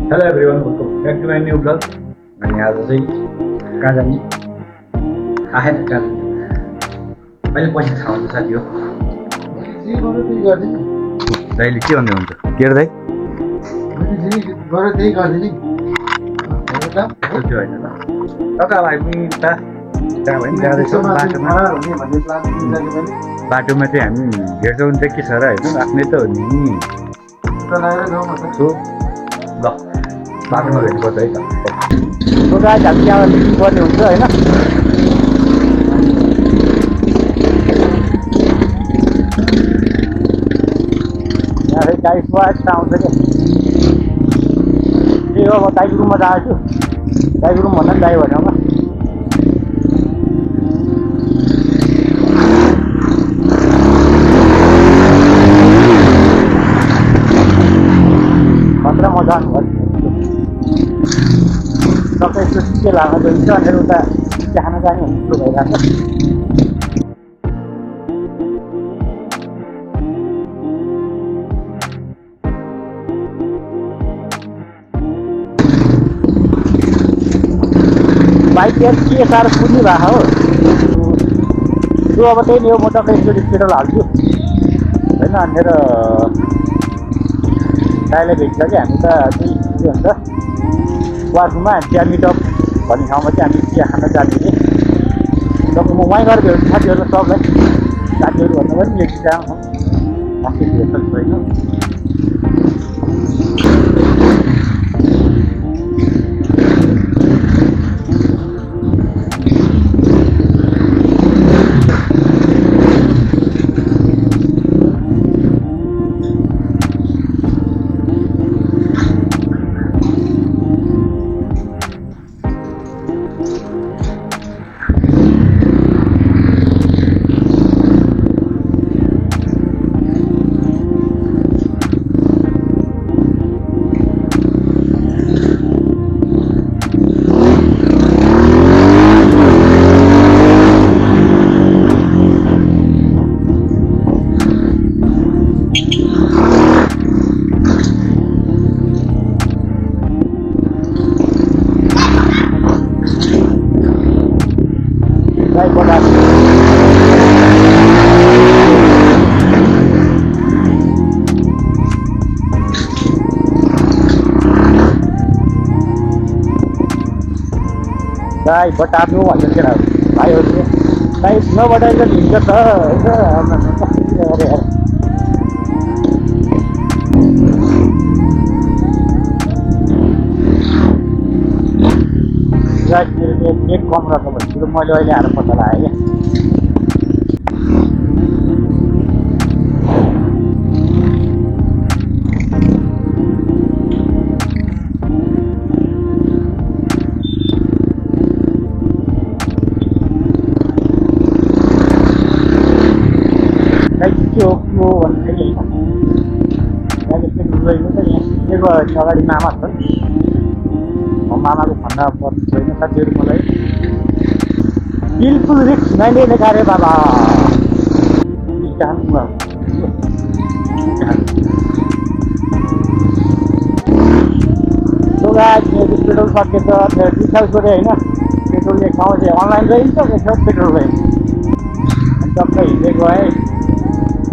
Hello everyone, welcome back to my new blog. अनि आज चाहिँ कहाँ जाने आएन, कहाँ जाने मैले पैसा थाहा हुन्छ साथी हो। दाइले के भन्दै हुन्छ के दाइ त्यो होइन ल कता हामी त त्यहाँ भयो नि जाँदैछौँ बाटोमा चाहिँ हामी भेट्छौँ चाहिँ के छ र होइन आफ्नै त हो नि सो ल बाटोमा भेट्नुपर्छ है त हामी त्यहाँ पर्ने हुन्छ होइन। यहाँ गाई स्वास्थ्य आउँछ क्या त्यही हो। अब गाईको रुममा जाएको छु, गाईको रुम भन्दा पनि गाई भन्यो खतरा मजा आउनुभयो सबै यस्तो के लाग्न गइन्छ भनेर उता खाना जाने हुनु भइरहेको छ। बाइक के साह्रो कुद्नु भएको हो त्यो अब त्यही नि हो। म टक्कै एकचोटि पेट्रोल हाल्छु होइन भनेर दाइलाई भेट्छ कि हामी त चाहिँ के भन्छ वासरुममा चिया मिटअप भन्ने ठाउँमा चाहिँ हामी चिया खान जाने कि जब म वहीँ गएर भेट्छु साथीहरूलाई सबलाई साथीहरू भन्दा पनि एक चिया बाँकी भेट्छ छैन। गाई बटार्नु भन्छ केटाहरू भाइहरूले गाई नबटाएर हिँड्छ त एक कम रहेछ भने कुरो मैले अहिले आएर पत्ता लगाएँ क्या के हो भन्दाखेरि होइन अगाडि मामा छ मामाको भन्दा पर्ने छैन साथीहरू मलाई बिल्कुल रिक्स नलिने कार्य बाबा पेट्रोल सकेछ रिचार्ज गरेँ होइन पेट्रोल एक ठाउँ चाहिँ अनलाइन रहन्छ एक पेट्रोल रहन्छ टक्कै हिँड्दै गएँ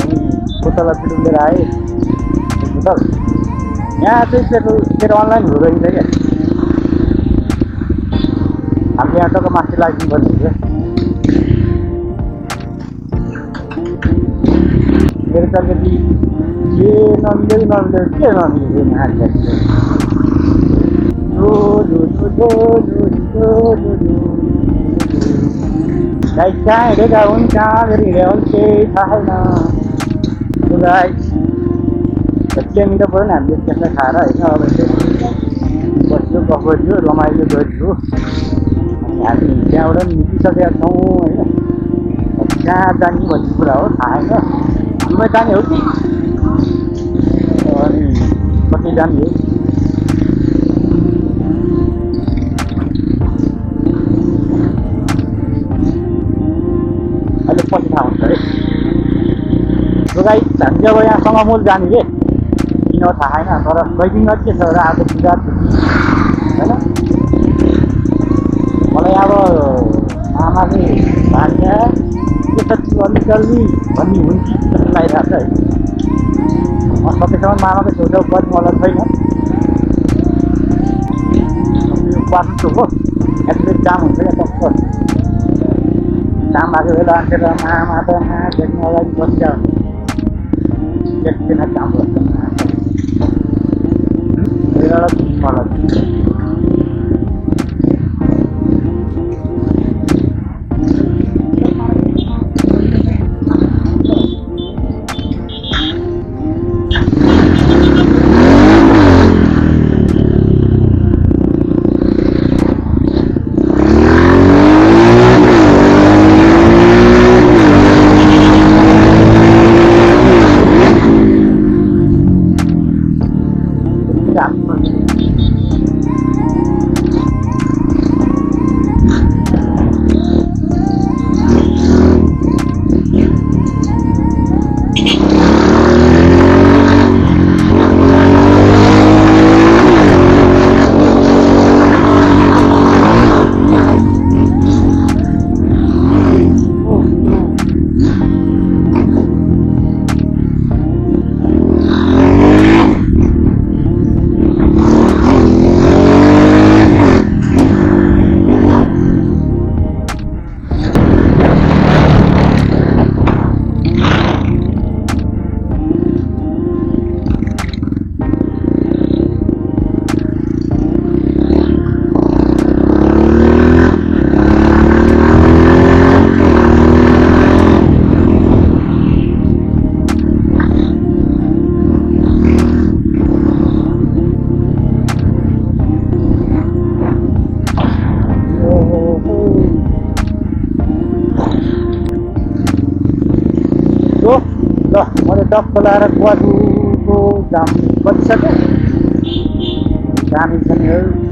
अनि बोतललाई पेट्रोल लिएर आएँ एक बोतल। यहाँ चाहिँ पेट्रोल मेरो अनलाइन हुँदो रहेछ क्या हामीले यहाँ टक्क माथि लाग्नु पर्ने हुन्छ। मेरो त अलिकति के नमिल्यो के नमिल्यो गाई कहाँ हिँडेका हुन् कहाँ गएर हिँडेका हुन् केही थाहा छैन। गाइस चिया मिठो पऱ्यो नि हामीले त्यसलाई खाएर होइन अब चाहिँ बस्यो गफ गरियो रमाइलो गरियो अनि हामी त्यहाँबाट पनि निस्किसकेका छौँ होइन। कहाँ जाने भन्ने कुरा हो थाहा होइन। घुम्न जाने हो कि अनि कति जाने हो अहिले पछि थाहा हुन्छ है। गाइस हामी अब यहाँ सङ्गमुल जाने के किन थाहा छैन तर बैटिङ के छ र आज विवाद होइन मलाई अब आमाले भाग्या के छ अलिकल्ली भन्ने हुन्छ जस्तो लागिरहेको छ है म सकेसम्म मामाको छेउछाउ पनि मलाई छैन यो बाटो हो एटलिस्ट जाम हुन्छ क्या टक्क जाम भएको बेला मान्छे त मामा त देख्नु अगाडि बसिरहेको हुन्छ त्यसमा काम गर्छ ल मैले टक्क लाएर गुवाजुको जाम बसिसकेँ दामी छ नि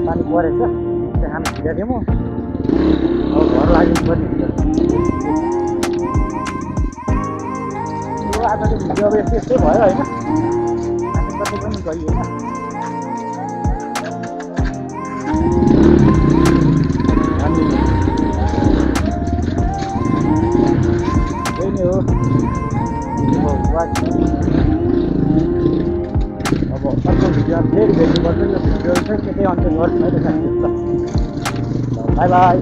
पानी परेछ त्यहाँ हामी भिजाइदिउँ अब घर लाग्नु पर्ने हुन्छ आजको भिडियो अब यस्तै भयो होइन हामी कतै पनि गइएन अब अर्को भिडियो फेरि भेट्नुपर्छ, यो भिडियो चाहिँ त्यतै अन्त्य गर्छु है त साथीहरू ल बाई बाई।